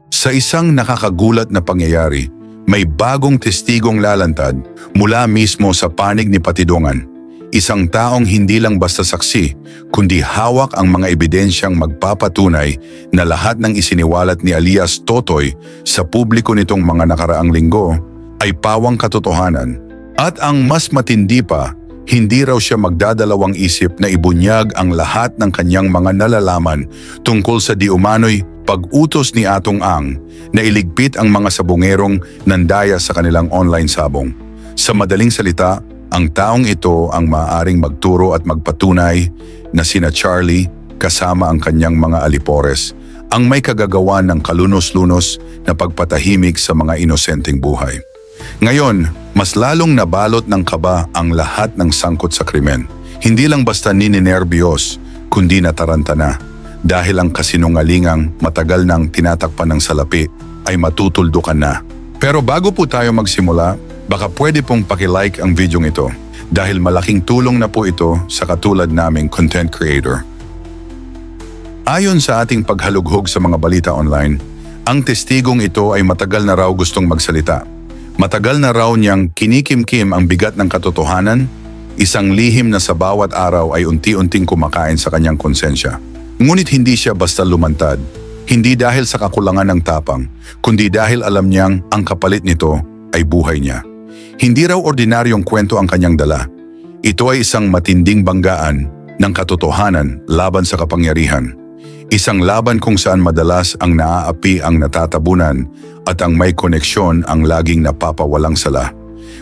Sa isang nakakagulat na pangyayari, may bagong testigong lalantad mula mismo sa panig ni Patidongan. Isang taong hindi lang basta saksi, kundi hawak ang mga ebidensyang magpapatunay na lahat ng isiniwalat ni alias Totoy sa publiko nitong mga nakaraang linggo ay pawang katotohanan. At ang mas matindi pa, hindi raw siya magdadalawang isip na ibunyag ang lahat ng kanyang mga nalalaman tungkol sa di umano'y pag-utos ni Atong Ang na iligpit ang mga sabongerong nandaya sa kanilang online sabong. Sa madaling salita, ang taong ito ang maaaring magturo at magpatunay na sina Charlie kasama ang kanyang mga alipores ang may kagagawan ng kalunos-lunos na pagpatahimik sa mga inosenteng buhay. Ngayon, mas lalong nabalot ng kaba ang lahat ng sangkot sa krimen. Hindi lang basta nininerbiyos, kundi nataranta na. Dahil ang kasinungalingang matagal nang tinatakpan ng salapi ay matutuldukan na. Pero bago po tayo magsimula, baka pwede pong paki-like ang video ito dahil malaking tulong na po ito sa katulad naming content creator. Ayon sa ating paghalughog sa mga balita online, ang testigong ito ay matagal na raw gustong magsalita. Matagal na raw niyang kinikimkim ang bigat ng katotohanan, isang lihim na sa bawat araw ay unti-unting kumakain sa kanyang konsensya. Ngunit hindi siya basta lumantad, hindi dahil sa kakulangan ng tapang, kundi dahil alam niyang ang kapalit nito ay buhay niya. Hindi raw ordinaryong kwento ang kanyang dala. Ito ay isang matinding banggaan ng katotohanan laban sa kapangyarihan. Isang laban kung saan madalas ang naaapi ang natatabunan at ang may koneksyon ang laging napapawalang sala.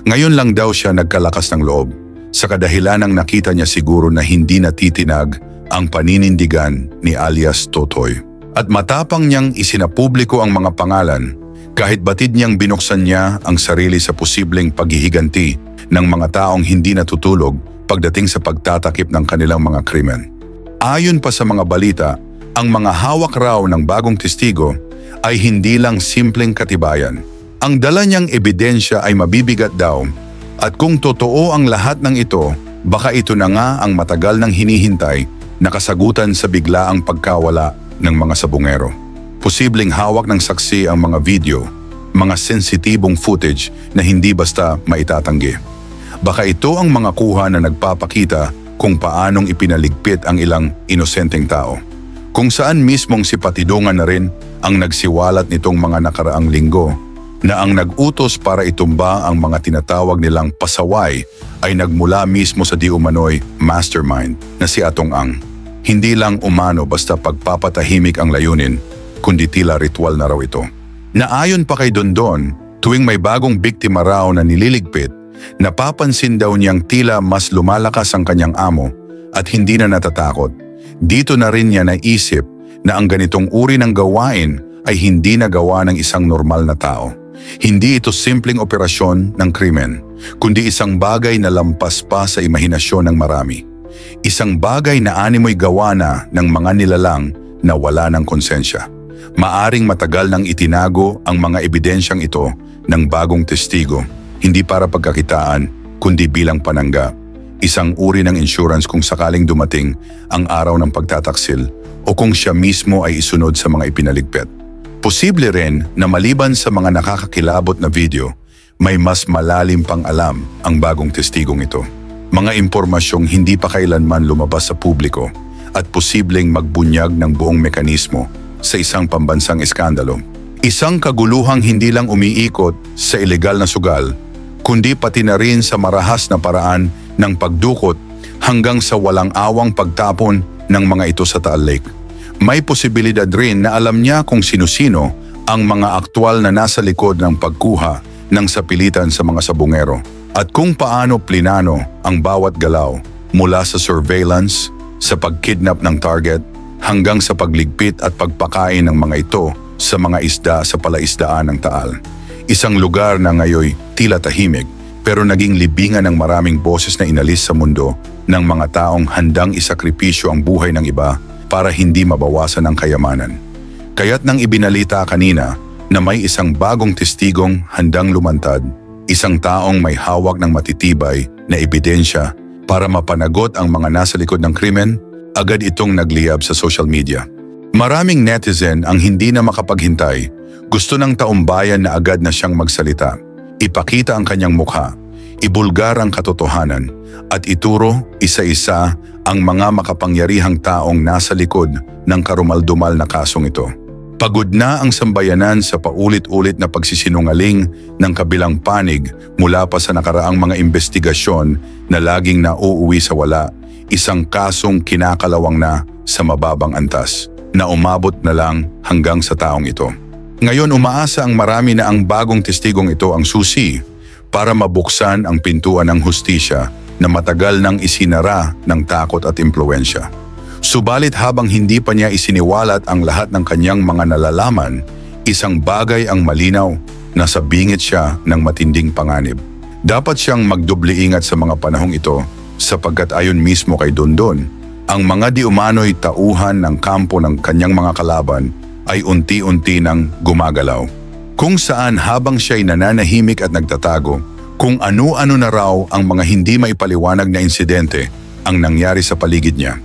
Ngayon lang daw siya nagkalakas ng loob, sa kadahilanang nakita niya siguro na hindi natitinag ang paninindigan ni alias Totoy. At matapang niyang isinapubliko ang mga pangalan, kahit batid niyang binuksan niya ang sarili sa posibleng paghihiganti ng mga taong hindi natutulog pagdating sa pagtatakip ng kanilang mga krimen. Ayon pa sa mga balita, ang mga hawak raw ng bagong testigo ay hindi lang simpleng katibayan. Ang dala niyang ebidensya ay mabibigat daw at kung totoo ang lahat ng ito, baka ito na nga ang matagal nang hinihintay na kasagutan sa biglaang pagkawala ng mga sabongero. Posibleng hawak ng saksi ang mga video, mga sensitibong footage na hindi basta maitatanggi. Baka ito ang mga kuha na nagpapakita kung paanong ipinaligpit ang ilang inosenteng tao. Kung saan mismong si Patidongan na rin ang nagsiwalat nitong mga nakaraang linggo na ang nag-utos para itumba ang mga tinatawag nilang pasaway ay nagmula mismo sa di umano'y mastermind na si Atong Ang. Hindi lang umano basta pagpapatahimik ang layunin, kundi tila ritual na raw ito. Naayon pa kay Dondon, tuwing may bagong biktima raw na nililigpit, napapansin daw niyang tila mas lumalakas ang kanyang amo at hindi na natatakot. Dito na rin niya naisip na ang ganitong uri ng gawain ay hindi nagawa ng isang normal na tao. Hindi ito simpleng operasyon ng krimen, kundi isang bagay na lampas pa sa imahinasyon ng marami. Isang bagay na animoy gawa na ng mga nilalang na wala ng konsensya. Maaring matagal nang itinago ang mga ebidensyang ito ng bagong testigo, hindi para pagkakitaan, kundi bilang panangga. Isang uri ng insurance kung sakaling dumating ang araw ng pagtataksil o kung siya mismo ay isunod sa mga ipinaligpit. Posible rin na maliban sa mga nakakakilabot na video, may mas malalim pang alam ang bagong testigong ito. Mga impormasyong hindi pa kailanman lumabas sa publiko at posibleng magbunyag ng buong mekanismo sa isang pambansang iskandalo. Isang kaguluhang hindi lang umiikot sa ilegal na sugal, kundi pati na rin sa marahas na paraan ng pagdukot hanggang sa walang awang pagtapon ng mga ito sa Taal Lake. May posibilidad rin na alam niya kung sino-sino ang mga aktwal na nasa likod ng pagkuha ng sapilitan sa mga sabongero at kung paano plinano ang bawat galaw mula sa surveillance, sa pagkidnap ng target, hanggang sa pagligpit at pagpakain ng mga ito sa mga isda sa palaisdaan ng Taal. Isang lugar na ngayoy tila tahimik pero naging libingan ng maraming boses na inalis sa mundo ng mga taong handang isakripisyo ang buhay ng iba para hindi mabawasan ang kayamanan. Kaya't nang ibinalita kanina na may isang bagong testigong handang lumantad, isang taong may hawak ng matitibay na ebidensya para mapanagot ang mga nasa likod ng krimen, agad itong nagliyab sa social media. Maraming netizen ang hindi na makapaghintay Gusto ng taumbayan na agad na siyang magsalita, ipakita ang kanyang mukha, ibulgar ang katotohanan, at ituro isa-isa ang mga makapangyarihang taong nasa likod ng karumaldumal na kasong ito. Pagod na ang sambayanan sa paulit-ulit na pagsisinungaling ng kabilang panig mula pa sa nakaraang mga investigasyon na laging nauuwi sa wala, isang kasong kinakalawang na sa mababang antas, na umabot na lang hanggang sa taong ito. Ngayon umaasa ang marami na ang bagong testigong ito ang susi para mabuksan ang pintuan ng hustisya na matagal nang isinara ng takot at impluwensya. Subalit habang hindi pa niya isiniwalat ang lahat ng kanyang mga nalalaman, isang bagay ang malinaw, nasa bingit siya ng matinding panganib. Dapat siyang magdoble ingat sa mga panahong ito sapagkat ayon mismo kay Dondon, ang mga di umano'y tauhan ng kampo ng kanyang mga kalaban ay unti-unti nang gumagalaw. Kung saan habang siya'y nananahimik at nagtatago, kung ano-ano na raw ang mga hindi maipaliwanag na insidente ang nangyari sa paligid niya.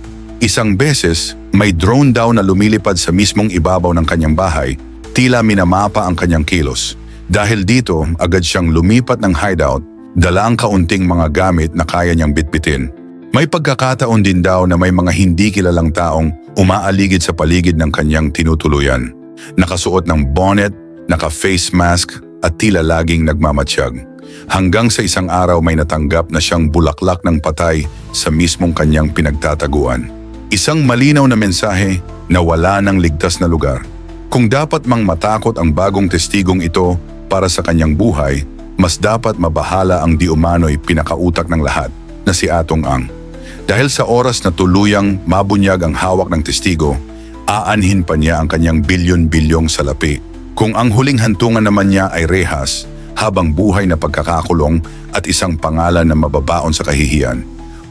Isang beses, may drone daw na lumilipad sa mismong ibabaw ng kanyang bahay, tila minamapa ang kanyang kilos. Dahil dito, agad siyang lumipat ng hideout, dala ang kaunting mga gamit na kaya niyang bitbitin. May pagkakataon din daw na may mga hindi kilalang taong umaaligid sa paligid ng kanyang tinutuluyan. Nakasuot ng bonnet, naka-face mask at tila laging nagmamatsyag. Hanggang sa isang araw may natanggap na siyang bulaklak ng patay sa mismong kanyang pinagtataguan. Isang malinaw na mensahe na wala ng ligtas na lugar. Kung dapat mang matakot ang bagong testigong ito para sa kanyang buhay, mas dapat mabahala ang di umano'y pinakautak ng lahat na si Atong Ang. Dahil sa oras na tuluyang mabunyag ang hawak ng testigo, aanhin pa niya ang kanyang bilyon-bilyong salapi. Kung ang huling hantungan naman niya ay rehas, habang buhay na pagkakakulong at isang pangalan na mababaon sa kahihiyan,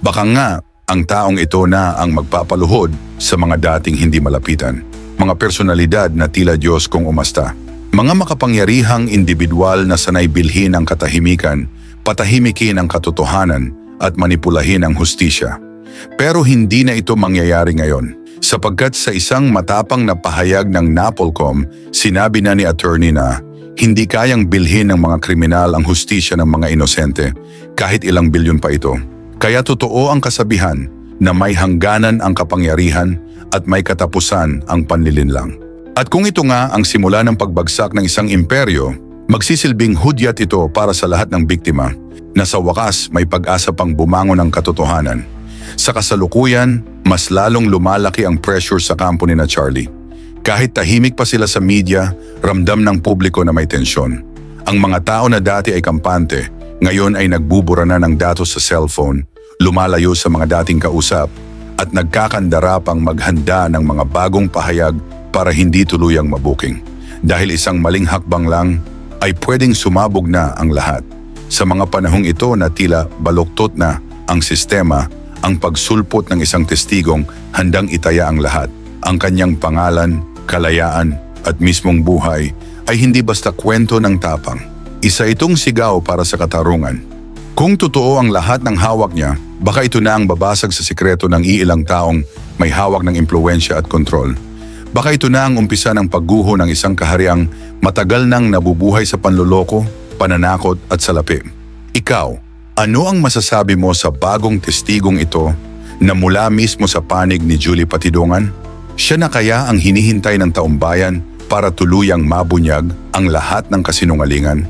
baka nga ang taong ito na ang magpapaluhod sa mga dating hindi malapitan, mga personalidad na tila Diyos kung umasta. Mga makapangyarihang individual na sanay bilhin ang katahimikan, patahimikin ang katotohanan at manipulahin ang hustisya. Pero hindi na ito mangyayari ngayon, sapagkat sa isang matapang na pahayag ng NAPOLCOM, sinabi na ni attorney na hindi kayang bilhin ng mga kriminal ang hustisya ng mga inosente kahit ilang bilyon pa ito. Kaya totoo ang kasabihan na may hangganan ang kapangyarihan at may katapusan ang panlilinlang. At kung ito nga ang simula ng pagbagsak ng isang imperyo, magsisilbing hudyat ito para sa lahat ng biktima na sa wakas may pag-asa pang bumangon ng katotohanan. Sa kasalukuyan, mas lalong lumalaki ang pressure sa kampo ni na Charlie. Kahit tahimik pa sila sa media, ramdam ng publiko na may tensyon. Ang mga tao na dati ay kampante, ngayon ay nagbubura na ng datos sa cellphone, lumalayo sa mga dating kausap, at nagkakandara pang maghanda ng mga bagong pahayag para hindi tuluyang mabuking. Dahil isang maling hakbang lang, ay pwedeng sumabog na ang lahat. Sa mga panahong ito na tila baluktot na ang sistema, ang pagsulpot ng isang testigong handang itaya ang lahat. Ang kanyang pangalan, kalayaan at mismong buhay ay hindi basta kwento ng tapang. Isa itong sigaw para sa katarungan. Kung totoo ang lahat ng hawak niya, baka ito na ang babasag sa sikreto ng iilang taong may hawak ng impluwensya at kontrol. Baka ito na ang umpisa ng pagguho ng isang kahariang matagal nang nabubuhay sa panloloko, pananakot at salapi. Ikaw, ano ang masasabi mo sa bagong testigong ito na mula mismo sa panig ni Julie Patidongan? Siya na kaya ang hinihintay ng taumbayan para tuluyang mabunyag ang lahat ng kasinungalingan?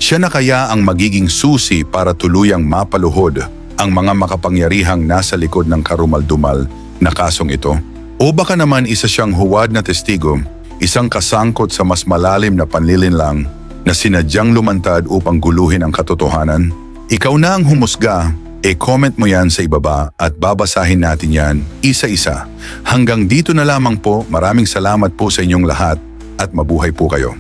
Siya na kaya ang magiging susi para tuluyang mapaluhod ang mga makapangyarihang nasa likod ng karumaldumal na kasong ito? O baka naman isa siyang huwad na testigo, isang kasangkot sa mas malalim na panlilinlang na sinadyang lumantad upang guluhin ang katotohanan? Ikaw na ang humusga. E-comment mo yan sa ibaba at babasahin natin yan isa-isa. Hanggang dito na lamang po, maraming salamat po sa inyong lahat at mabuhay po kayo.